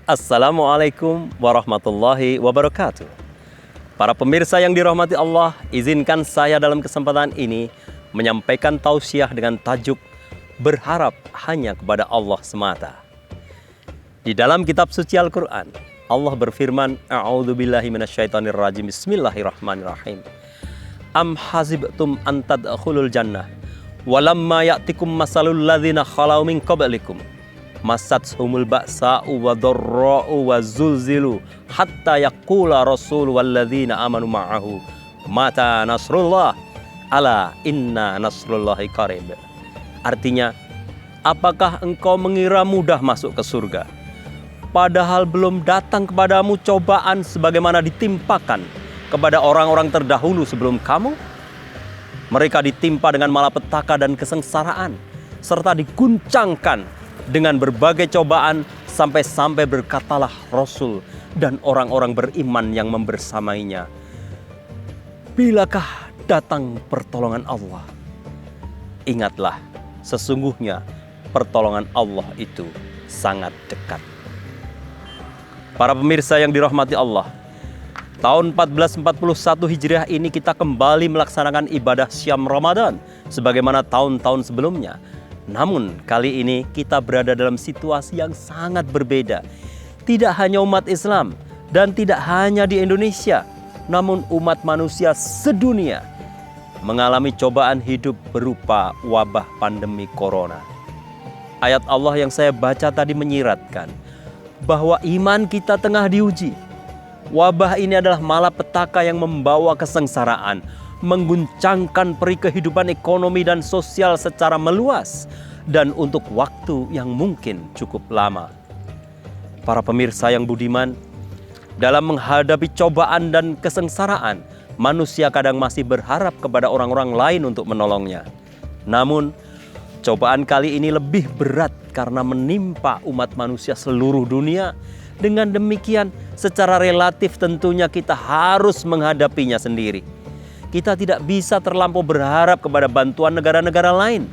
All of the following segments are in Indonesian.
Assalamualaikum warahmatullahi wabarakatuh. Para pemirsa yang dirahmati Allah, izinkan saya dalam kesempatan ini menyampaikan tausiah dengan tajuk berharap hanya kepada Allah semata. Di dalam kitab suci Al-Quran, Allah berfirman, A'udzubillahi minasyaitonirrajim, Bismillahirrahmanirrahim. Am hazibtum an tadkhulul jannah walamma ya'tikum masalul ladzina khalau min qablikum masathumul ba'sa'u wa dharra'u wa zulzilu hatta yaqula rasul walladzina amanu ma'ahu mata nasrullah ala inna nasrullahi qarib. Artinya, apakah engkau mengira mudah masuk ke surga, padahal belum datang kepadamu cobaan sebagaimana ditimpakan kepada orang-orang terdahulu sebelum kamu? Mereka ditimpa dengan malapetaka dan kesengsaraan, serta diguncangkan dengan berbagai cobaan sampai-sampai berkatalah Rasul dan orang-orang beriman yang membersamainya, bilakah datang pertolongan Allah? Ingatlah, sesungguhnya pertolongan Allah itu sangat dekat. Para pemirsa yang dirahmati Allah, tahun 1441 Hijriah ini kita kembali melaksanakan ibadah Syam Ramadan sebagaimana tahun-tahun sebelumnya. Namun kali ini kita berada dalam situasi yang sangat berbeda. Tidak hanya umat Islam dan tidak hanya di Indonesia, namun umat manusia sedunia mengalami cobaan hidup berupa wabah pandemi corona. Ayat Allah yang saya baca tadi menyiratkan bahwa iman kita tengah diuji. Wabah ini adalah malapetaka yang membawa kesengsaraan, mengguncangkan peri kehidupan ekonomi dan sosial secara meluas dan untuk waktu yang mungkin cukup lama. Para pemirsa yang budiman, dalam menghadapi cobaan dan kesengsaraan, manusia kadang masih berharap kepada orang-orang lain untuk menolongnya. Namun, cobaan kali ini lebih berat karena menimpa umat manusia seluruh dunia. Dengan demikian, secara relatif tentunya kita harus menghadapinya sendiri. Kita tidak bisa terlampau berharap kepada bantuan negara-negara lain,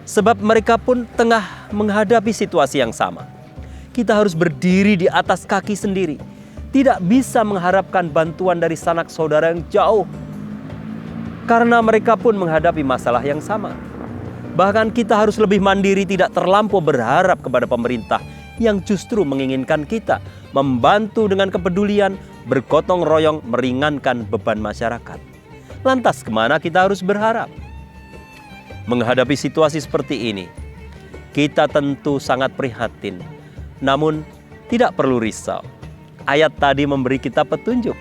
sebab mereka pun tengah menghadapi situasi yang sama. Kita harus berdiri di atas kaki sendiri. Tidak bisa mengharapkan bantuan dari sanak saudara yang jauh, karena mereka pun menghadapi masalah yang sama. Bahkan kita harus lebih mandiri, tidak terlampau berharap kepada pemerintah yang justru menginginkan kita membantu dengan kepedulian, bergotong royong meringankan beban masyarakat. Lantas kemana kita harus berharap? Menghadapi situasi seperti ini, kita tentu sangat prihatin. Namun tidak perlu risau. Ayat tadi memberi kita petunjuk,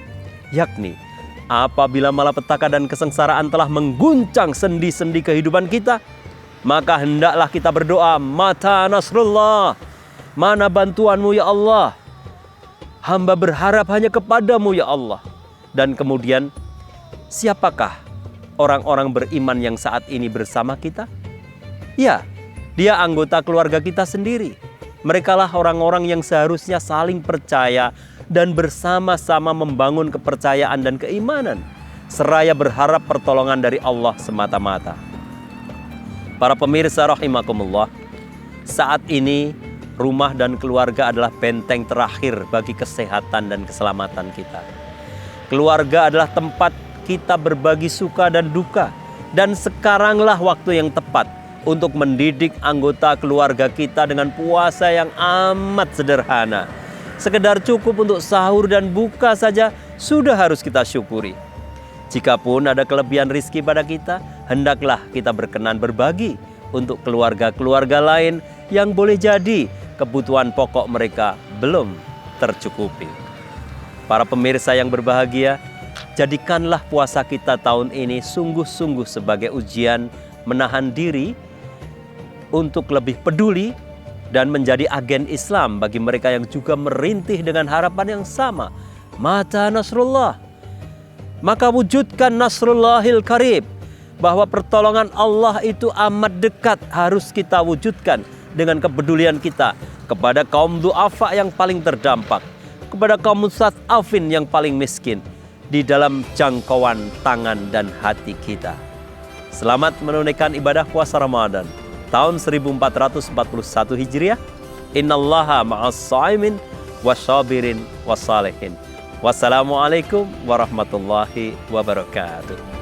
yakni apabila malapetaka dan kesengsaraan telah mengguncang sendi-sendi kehidupan kita, maka hendaklah kita berdoa, mata nasrullah, mana bantuanmu ya Allah? Hamba berharap hanya kepadamu ya Allah. Dan kemudian, siapakah orang-orang beriman yang saat ini bersama kita? Ya, dia anggota keluarga kita sendiri. Merekalah orang-orang yang seharusnya saling percaya dan bersama-sama membangun kepercayaan dan keimanan, seraya berharap pertolongan dari Allah semata-mata. Para pemirsa rahimakumullah, saat ini rumah dan keluarga adalah benteng terakhir bagi kesehatan dan keselamatan kita. Keluarga adalah tempat kita berbagi suka dan duka. Dan sekaranglah waktu yang tepat untuk mendidik anggota keluarga kita dengan puasa yang amat sederhana. Sekedar cukup untuk sahur dan buka saja sudah harus kita syukuri. Jikapun ada kelebihan rizki pada kita, hendaklah kita berkenan berbagi untuk keluarga-keluarga lain yang boleh jadi kebutuhan pokok mereka belum tercukupi. Para pemirsa yang berbahagia, jadikanlah puasa kita tahun ini sungguh-sungguh sebagai ujian menahan diri untuk lebih peduli dan menjadi agen Islam bagi mereka yang juga merintih dengan harapan yang sama. Mata nasrullah. Maka wujudkan nasrullahil qarib, bahwa pertolongan Allah itu amat dekat, harus kita wujudkan dengan kepedulian kita kepada kaum du'afa yang paling terdampak, kepada kaum mustad'afin yang paling miskin, di dalam jangkauan tangan dan hati kita. Selamat menunaikan ibadah puasa Ramadan tahun 1441 Hijriah. Innallaha ma'as shaimin wasyabirin wassalihin. Wassalamualaikum warahmatullahi wabarakatuh.